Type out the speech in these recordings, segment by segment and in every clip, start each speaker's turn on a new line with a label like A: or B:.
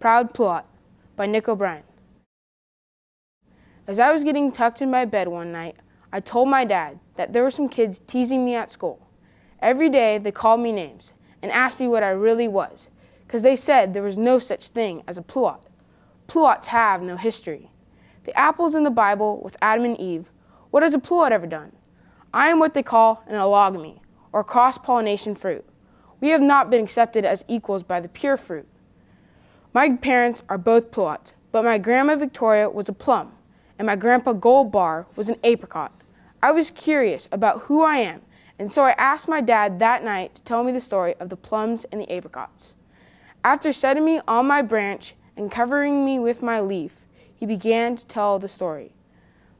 A: Proud Pluot by Nick O'Brien. As I was getting tucked in my bed one night, I told my dad that there were some kids teasing me at school. Every day they called me names and asked me what I really was, because they said there was no such thing as a Pluot. Pluots have no history. The apples in the Bible with Adam and Eve, what has a Pluot ever done? I am what they call an allogamy, or cross-pollination fruit. We have not been accepted as equals by the pure fruit. My parents are both Pluots, but my grandma Victoria was a plum, and my grandpa Gold Bar was an apricot. I was curious about who I am, and so I asked my dad that night to tell me the story of the plums and the apricots. After setting me on my branch and covering me with my leaf, he began to tell the story.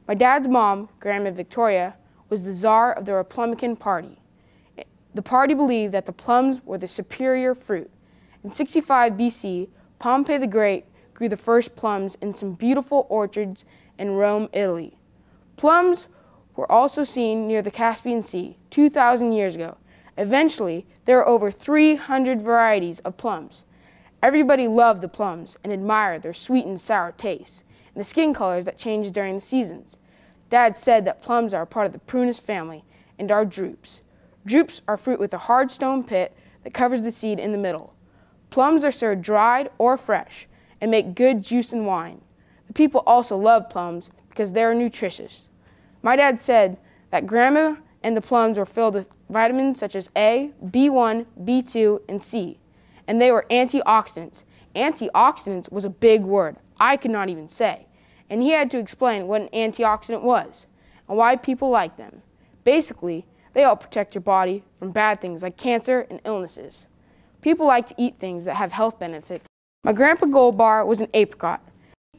A: My dad's mom, Grandma Victoria, was the czar of the Republican Party. The party believed that the plums were the superior fruit. In 65 BC, Pompey the Great grew the first plums in some beautiful orchards in Rome, Italy. Plums were also seen near the Caspian Sea 2,000 years ago. Eventually, there were over 300 varieties of plums. Everybody loved the plums and admired their sweet and sour taste and the skin colors that changed during the seasons. Dad said that plums are a part of the prunus family and are drupes. Drupes are fruit with a hard stone pit that covers the seed in the middle. Plums are served dried or fresh and make good juice and wine. The people also love plums because they are nutritious. My dad said that Grandma and the plums were filled with vitamins such as A, B1, B2, and C, and they were antioxidants. Antioxidants was a big word I could not even say, and he had to explain what an antioxidant was and why people like them. Basically, they help protect your body from bad things like cancer and illnesses. People like to eat things that have health benefits. My grandpa Gold Bar was an apricot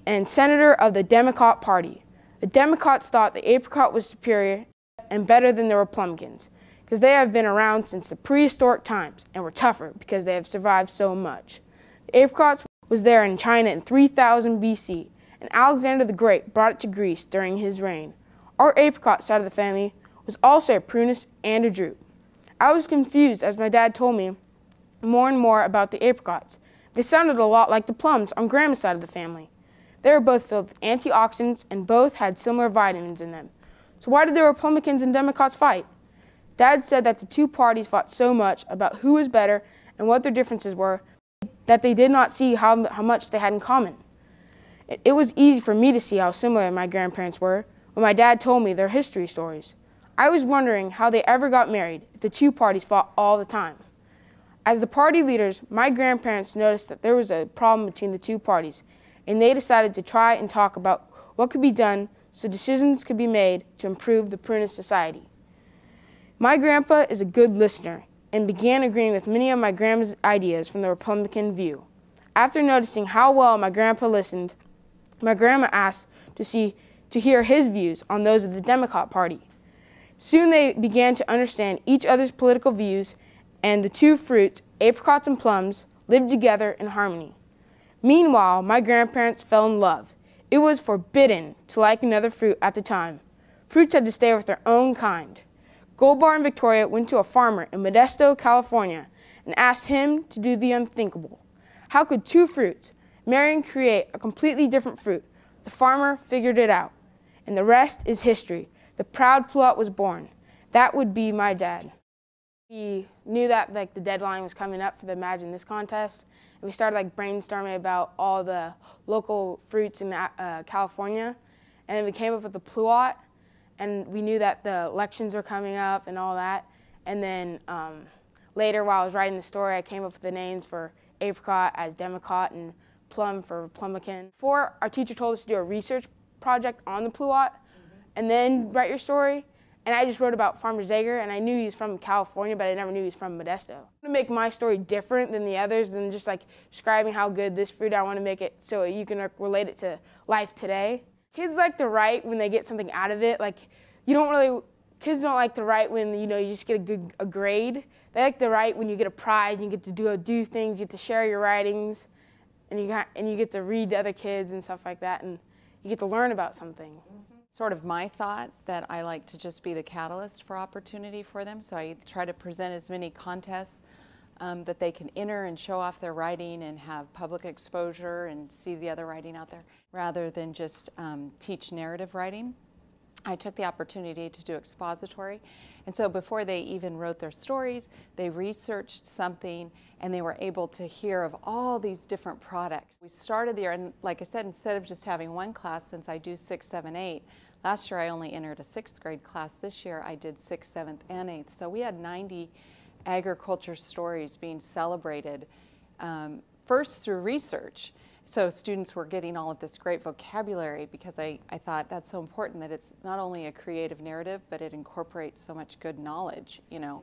A: and senator of the Democrat Party. The Democrats thought the apricot was superior and better than the Republicans because they have been around since the prehistoric times and were tougher because they have survived so much. The apricot was there in China in 3000 BC, and Alexander the Great brought it to Greece during his reign. Our apricot side of the family was also a prunus and a drupe. I was confused as my dad told me more and more about the apricots. They sounded a lot like the plums on Grandma's side of the family. They were both filled with antioxidants and both had similar vitamins in them. So why did the Republicans and Democrats fight? Dad said that the two parties fought so much about who was better and what their differences were that they did not see how much they had in common. It was easy for me to see how similar my grandparents were when my dad told me their history stories. I was wondering how they ever got married if the two parties fought all the time. As the party leaders, my grandparents noticed that there was a problem between the two parties, and they decided to try and talk about what could be done so decisions could be made to improve the prunus society. My grandpa is a good listener and began agreeing with many of my grandma's ideas from the Republican view. After noticing how well my grandpa listened, my grandma asked to hear his views on those of the Democrat Party. Soon they began to understand each other's political views, and the two fruits, apricots and plums, lived together in harmony. Meanwhile, my grandparents fell in love. It was forbidden to like another fruit at the time. Fruits had to stay with their own kind. Gold Bar and Victoria went to a farmer in Modesto, California, and asked him to do the unthinkable. How could two fruits marry and create a completely different fruit? The farmer figured it out, and the rest is history. The Proud Pluot was born. That would be my dad. We knew that the deadline was coming up for the Imagine This contest, and we started brainstorming about all the local fruits in California, and then we came up with the Pluot, and we knew that the elections were coming up and all that, and then later while I was writing the story, I came up with the names for apricot as Democrat and plum for Republican. Before, our teacher told us to do a research project on the Pluot, and then write your story. And I just wrote about Farmer Zager, and I knew he was from California, but I never knew he was from Modesto. To make my story different than the others, than just describing how good this fruit, I want to make it so you can relate it to life today. Kids like to write when they get something out of it. Kids don't like to write when you just get a grade. They like to write when you get a prize, and you get to do things, you get to share your writings, and you get to read to other kids and stuff like that, and you get to learn about something.
B: Sort of my thought that I like to just be the catalyst for opportunity for them, so I try to present as many contests that they can enter and show off their writing and have public exposure and see the other writing out there, rather than just teach narrative writing. I took the opportunity to do expository, and so before they even wrote their stories, they researched something and they were able to hear of all these different products. We started the year, and like I said, instead of just having one class, since I do 6, 7, 8, last year I only entered a 6th grade class. This year I did 6th, 7th, and 8th. So we had 90 agriculture stories being celebrated, first through research. So students were getting all of this great vocabulary, because I thought that's so important, that it's not only a creative narrative, but it incorporates so much good knowledge, you know.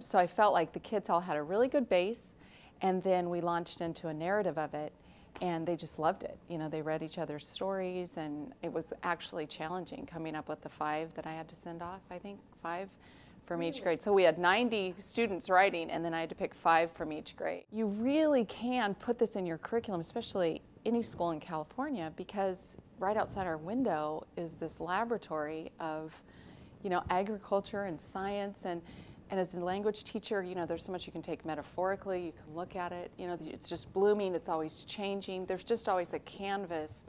B: So I felt like the kids all had a really good base, and then we launched into a narrative of it, and they just loved it. You know, they read each other's stories, and it was actually challenging coming up with the 5 that I had to send off, I think, 5 from each grade. So we had 90 students writing, and then I had to pick 5 from each grade. You really can put this in your curriculum, especially any school in California, because right outside our window is this laboratory of, you know, agriculture and science, and as a language teacher, you know, there's so much you can take metaphorically. You can look at it, you know, it's just blooming, it's always changing. There's just always a canvas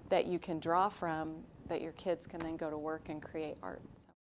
B: that you can draw from, that your kids can then go to work and create art. So.